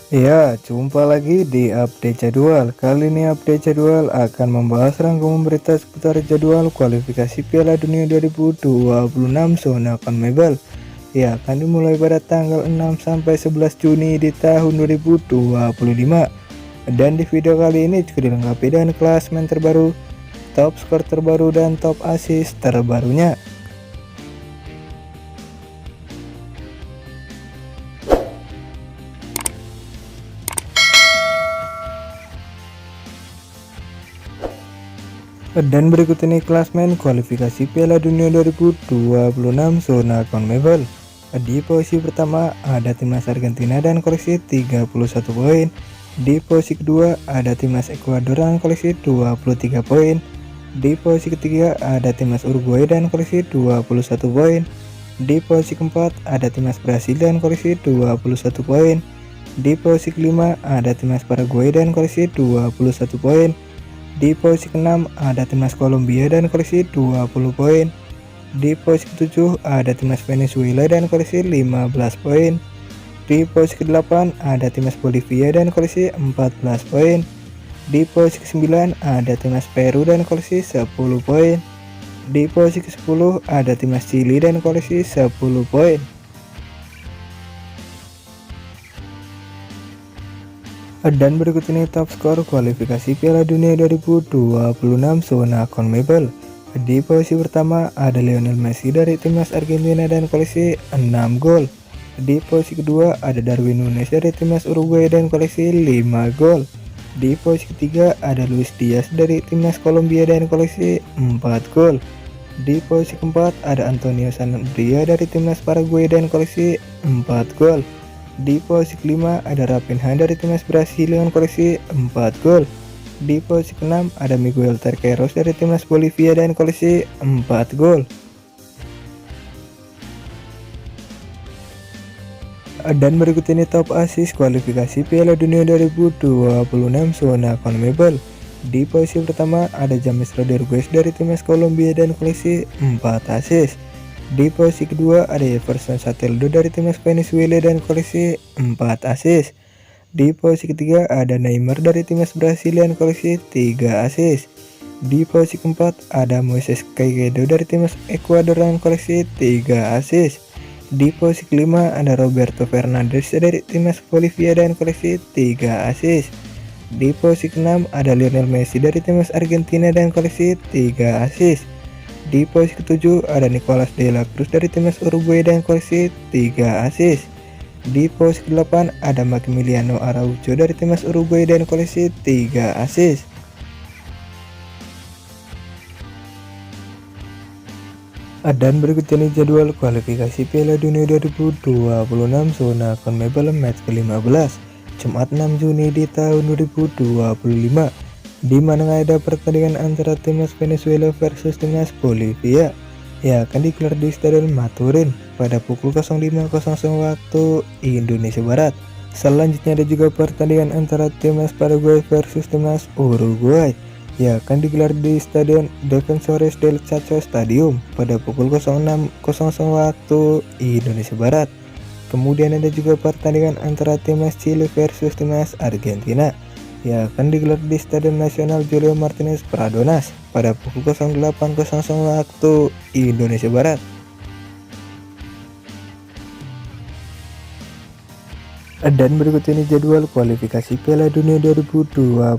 Ya, jumpa lagi di update jadwal. Kali ini update jadwal akan membahas rangkuman berita seputar jadwal kualifikasi Piala Dunia 2026 zona CONMEBOL. Ya, akan dimulai pada tanggal 6 sampai 11 Juni di tahun 2025. Dan di video kali ini juga dilengkapi dengan klasemen terbaru, top skor terbaru dan top assist terbarunya. Dan berikut ini klasmen kualifikasi Piala Dunia 2026 zona CONMEBOL. Di posisi pertama ada timnas Argentina dan koleksi 31 poin. Di posisi kedua ada timnas Ekuador dan koleksi 23 poin. Di posisi ketiga ada timnas Uruguay dan koleksi 21 poin. Di posisi keempat ada timnas Brasil dan koleksi 21 poin. Di posisi kelima ada timnas Paraguay dan koleksi 21 poin. Di posisi ke-6 ada timnas Kolombia dan koleksi 20 poin. Di posisi ke-7 ada timnas Venezuela dan koleksi 15 poin. Di posisi ke-8 ada timnas Bolivia dan koleksi 14 poin. Di posisi ke-9 ada timnas Peru dan koleksi 10 poin. Di posisi ke-10 ada timnas Chili dan koleksi 10 poin. Dan berikut ini top skor kualifikasi Piala Dunia 2026 zona CONMEBOL. Di posisi pertama ada Lionel Messi dari timnas Argentina dan koleksi 6 gol. Di posisi kedua ada Darwin Núñez dari timnas Uruguay dan koleksi 5 gol. Di posisi ketiga ada Luis Diaz dari timnas Kolombia dan koleksi 4 gol. Di posisi keempat ada Antonio Sanabria dari timnas Paraguay dan koleksi 4 gol. Di posisi kelima ada Raphinha dari timnas Brasil dengan koleksi 4 gol. Di posisi keenam ada Miguel Terceros dari timnas Bolivia dan koleksi 4 gol. Dan berikut ini top assist kualifikasi Piala Dunia 2026 zona CONMEBOL. Di posisi pertama ada James Rodriguez dari timnas Kolombia dan koleksi 4 assist. Di posisi kedua ada Jefferson Sateldo dari timnas Venezuela dan koleksi 4 assist. Di posisi ketiga ada Neymar dari timnas Brasil dan koleksi 3 assist. Di posisi keempat ada Moises Caicedo dari timnas Ekuador dan koleksi 3 assist. Di posisi kelima ada Roberto Fernandes dari timnas Bolivia dan koleksi 3 assist. Di posisi keenam ada Lionel Messi dari timnas Argentina dan koleksi 3 assist. Di posisi ke-7 ada Nicolas de la Cruz dari timnas Uruguay dan koleksi 3 assist. Di posisi ke-8 ada Maximiliano Araujo dari timnas Uruguay dan koleksi 3 assist. Dan berikut ini jadwal kualifikasi Piala Dunia 2026 zona CONMEBOL match ke-15 Jumat 6 Juni di tahun 2025. Di mana ada pertandingan antara timnas Venezuela versus timnas Bolivia yang akan digelar di Stadion Maturin pada pukul 05.00 waktu Indonesia Barat. Selanjutnya ada juga pertandingan antara timnas Paraguay versus timnas Uruguay yang akan digelar di Stadion Defensores del Chaco Stadium pada pukul 06.00 waktu Indonesia Barat. Kemudian ada juga pertandingan antara timnas Chile versus timnas Argentina yang akan digelar di Stadion Nasional Julio Martinez Pradonas pada pukul 08.00 waktu Indonesia Barat. Dan berikut ini jadwal kualifikasi Piala Dunia 2026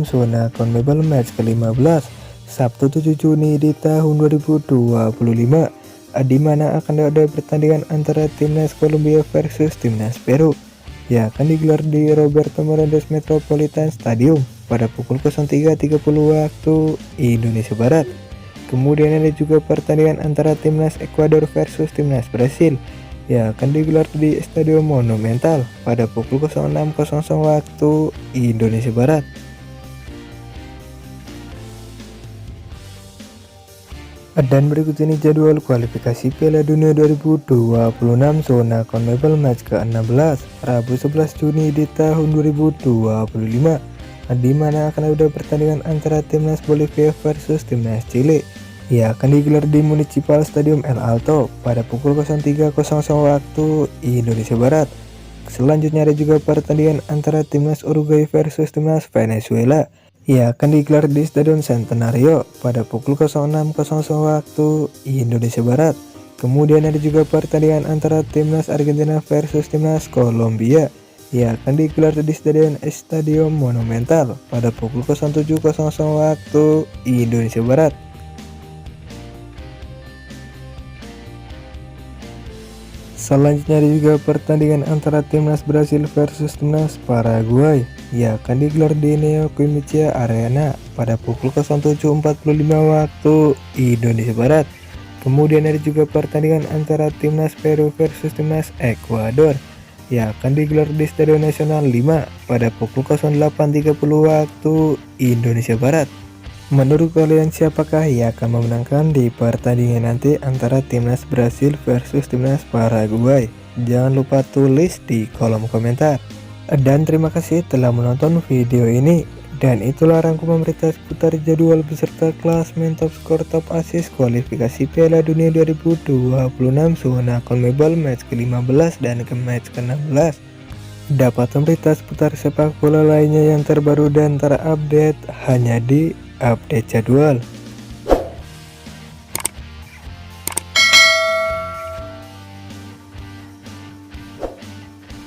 zona CONMEBOL match ke-15 Sabtu 7 Juni di tahun 2025, di mana akan ada pertandingan antara timnas Kolombia versus timnas Peru yang akan digelar di Roberto Meléndez Metropolitan Stadium pada pukul 03.30 waktu Indonesia Barat. Kemudian ada juga pertandingan antara timnas Ekuador versus timnas Brasil yang akan digelar di Stadion Monumental pada pukul 06.00 waktu Indonesia Barat. Dan berikut ini jadwal kualifikasi Piala Dunia 2026 zona CONMEBOL match ke-16 Rabu 11 Juni di tahun 2025, di mana akan ada pertandingan antara timnas Bolivia versus timnas Chile yang akan digelar di Municipal Stadium El Alto pada pukul 03.00 waktu Indonesia Barat. Selanjutnya ada juga pertandingan antara timnas Uruguay versus timnas Venezuela. Ya, akan digelar di Stadion Centenario pada pukul 06.00 waktu Indonesia Barat. Kemudian ada juga pertandingan antara timnas Argentina versus timnas Kolombia. Ya, akan digelar di Stadion Monumental pada pukul 07.00 waktu Indonesia Barat. Selanjutnya ada juga pertandingan antara timnas Brasil versus timnas Paraguay. Ya, akan digelar di Neoquímica Arena pada pukul 07.45 waktu Indonesia Barat. Kemudian ada juga pertandingan antara timnas Peru versus timnas Ekuador. Ya, akan digelar di Stadion Nasional 5 pada pukul 08.30 waktu Indonesia Barat. Menurut kalian siapakah yang akan memenangkan di pertandingan nanti antara timnas Brasil versus timnas Paraguay? Jangan lupa tulis di kolom komentar. Dan terima kasih telah menonton video ini. Dan itulah rangkuman berita seputar jadwal beserta klasmen top skor top assist kualifikasi Piala Dunia 2026 zona CONMEBOL match ke-15 dan ke match ke-16. Dapatkan berita seputar sepak bola lainnya yang terbaru dan terupdate hanya di Update Jadwal.